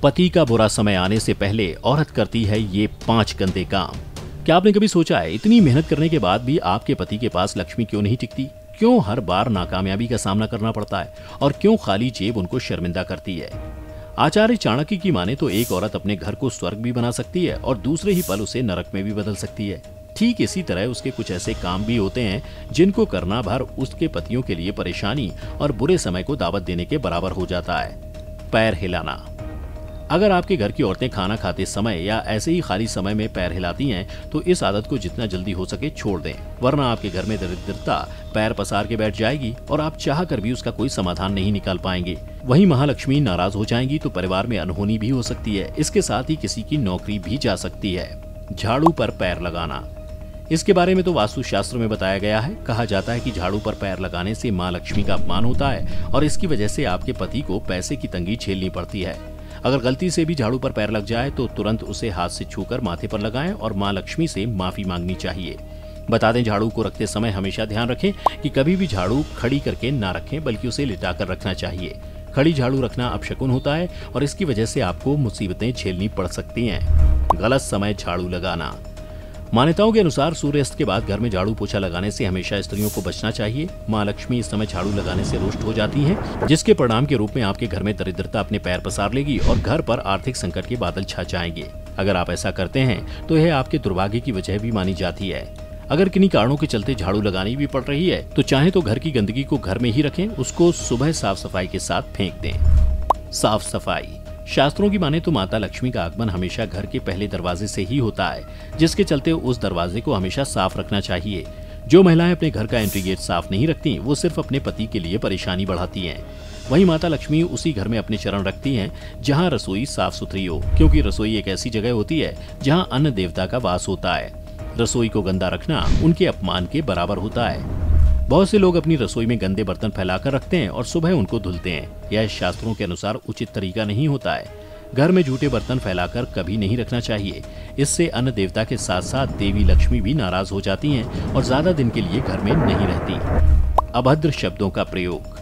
पति का बुरा समय आने से पहले औरत करती है ये 5 गंदे काम। क्या आपने कभी सोचा है इतनी मेहनत करने के बाद भी आपके पति के पास लक्ष्मी क्यों नहीं टिकती? क्यों हर बार नाकामयाबी का सामना करना पड़ता है और क्यों खाली जेब उनको शर्मिंदा करती है? आचार्य चाणक्य की माने तो एक औरत अपने घर को स्वर्ग भी बना सकती है और दूसरे ही पल उसे नरक में भी बदल सकती है। ठीक इसी तरह उसके कुछ ऐसे काम भी होते हैं जिनको करना भर उसके पतियों के लिए परेशानी और बुरे समय को दावत देने के बराबर हो जाता है। पैर हिलाना। अगर आपके घर की औरतें खाना खाते समय या ऐसे ही खाली समय में पैर हिलाती हैं तो इस आदत को जितना जल्दी हो सके छोड़ दें, वरना आपके घर में दरिद्रता पैर पसार के बैठ जाएगी और आप चाह कर भी उसका कोई समाधान नहीं निकाल पाएंगे। वहीं महालक्ष्मी नाराज हो जाएंगी तो परिवार में अनहोनी भी हो सकती है। इसके साथ ही किसी की नौकरी भी जा सकती है। झाड़ू पर पैर लगाना। इसके बारे में तो वास्तुशास्त्र में बताया गया है। कहा जाता है कि झाड़ू पर पैर लगाने से माँ लक्ष्मी का अपमान होता है और इसकी वजह से आपके पति को पैसे की तंगी झेलनी पड़ती है। अगर गलती से भी झाड़ू पर पैर लग जाए तो तुरंत उसे हाथ से छूकर माथे पर लगाएं और माँ लक्ष्मी से माफी मांगनी चाहिए। बता दें, झाड़ू को रखते समय हमेशा ध्यान रखें कि कभी भी झाड़ू खड़ी करके ना रखें बल्कि उसे लिटाकर रखना चाहिए। खड़ी झाड़ू रखना अपशकुन होता है और इसकी वजह से आपको मुसीबतें झेलनी पड़ सकती हैं। गलत समय झाड़ू लगाना। मान्यताओं के अनुसार सूर्यास्त के बाद घर में झाड़ू पोछा लगाने से हमेशा स्त्रियों को बचना चाहिए। माँ लक्ष्मी इस समय झाड़ू लगाने से रुष्ट हो जाती हैं, जिसके परिणाम के रूप में आपके घर में दरिद्रता अपने पैर पसार लेगी और घर पर आर्थिक संकट के बादल छा जाएंगे। अगर आप ऐसा करते हैं तो यह आपके दुर्भाग्य की वजह भी मानी जाती है। अगर किन्हीं कारणों के चलते झाड़ू लगानी भी पड़ रही है तो चाहे तो घर की गंदगी को घर में ही रखें, उसको सुबह साफ सफाई के साथ फेंक दें। साफ सफाई। शास्त्रों की माने तो माता लक्ष्मी का आगमन हमेशा घर के पहले दरवाजे से ही होता है, जिसके चलते उस दरवाजे को हमेशा साफ रखना चाहिए। जो महिलाएं अपने घर का एंट्री गेट साफ नहीं रखती वो सिर्फ अपने पति के लिए परेशानी बढ़ाती हैं। वहीं माता लक्ष्मी उसी घर में अपने चरण रखती हैं जहां रसोई साफ सुथरी हो, क्योंकि रसोई एक ऐसी जगह होती है जहां अन्न देवता का वास होता है। रसोई को गंदा रखना उनके अपमान के बराबर होता है। बहुत से लोग अपनी रसोई में गंदे बर्तन फैलाकर रखते हैं और सुबह उनको धुलते हैं। यह शास्त्रों के अनुसार उचित तरीका नहीं होता है। घर में जूठे बर्तन फैलाकर कभी नहीं रखना चाहिए। इससे अन्न देवता के साथ साथ देवी लक्ष्मी भी नाराज हो जाती हैं और ज्यादा दिन के लिए घर में नहीं रहती। अभद्र शब्दों का प्रयोग।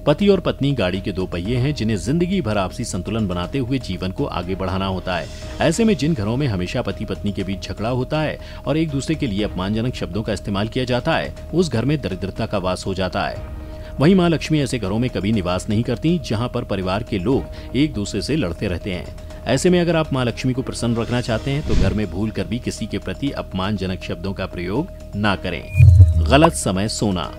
पति और पत्नी गाड़ी के 2 पहिए हैं जिन्हें जिंदगी भर आपसी संतुलन बनाते हुए जीवन को आगे बढ़ाना होता है। ऐसे में जिन घरों में हमेशा पति पत्नी के बीच झगड़ा होता है और एक दूसरे के लिए अपमानजनक शब्दों का इस्तेमाल किया जाता है, उस घर में दरिद्रता का वास हो जाता है। वहीं माँ लक्ष्मी ऐसे घरों में कभी निवास नहीं करती जहाँ पर परिवार के लोग एक दूसरे से लड़ते रहते हैं। ऐसे में अगर आप माँ लक्ष्मी को प्रसन्न रखना चाहते हैं तो घर में भूल कर भी किसी के प्रति अपमानजनक शब्दों का प्रयोग ना करें। गलत समय सोना।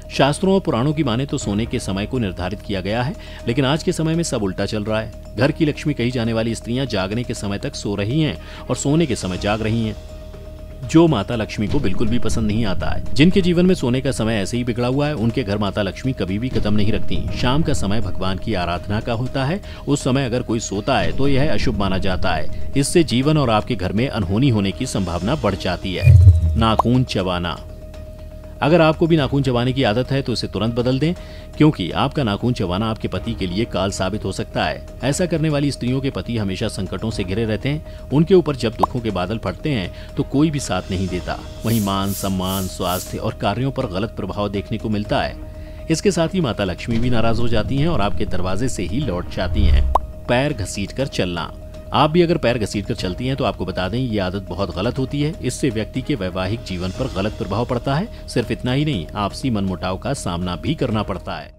शास्त्रों और पुराणों की माने तो सोने के समय को निर्धारित किया गया है, लेकिन आज के समय में सब उल्टा चल रहा है। घर की लक्ष्मी कही जाने वाली स्त्रियां जागने के समय तक सो रही हैं और सोने के समय जाग रही हैं, जो माता लक्ष्मी को बिल्कुल भी पसंद नहीं आता है। जिनके जीवन में सोने का समय ऐसे ही बिगड़ा हुआ है उनके घर माता लक्ष्मी कभी भी कदम नहीं रखती। शाम का समय भगवान की आराधना का होता है। उस समय अगर कोई सोता है तो यह अशुभ माना जाता है। इससे जीवन और आपके घर में अनहोनी होने की संभावना बढ़ जाती है। नाखून चबाना। अगर आपको भी नाखून चबाने की आदत है तो इसे तुरंत बदल दें, क्योंकि आपका नाखून चबाना आपके पति के लिए काल साबित हो सकता है। ऐसा करने वाली स्त्रियों के पति हमेशा संकटों से घिरे रहते हैं। उनके ऊपर जब दुखों के बादल फटते हैं तो कोई भी साथ नहीं देता। वहीं मान सम्मान, स्वास्थ्य और कार्यों पर गलत प्रभाव देखने को मिलता है। इसके साथ ही माता लक्ष्मी भी नाराज हो जाती हैं और आपके दरवाजे से ही लौट जाती हैं। पैर घसीटकर चलना। आप भी अगर पैर घसीटकर चलती हैं तो आपको बता दें ये आदत बहुत गलत होती है। इससे व्यक्ति के वैवाहिक जीवन पर गलत प्रभाव पड़ता है। सिर्फ इतना ही नहीं, आपसी मनमुटाव का सामना भी करना पड़ता है।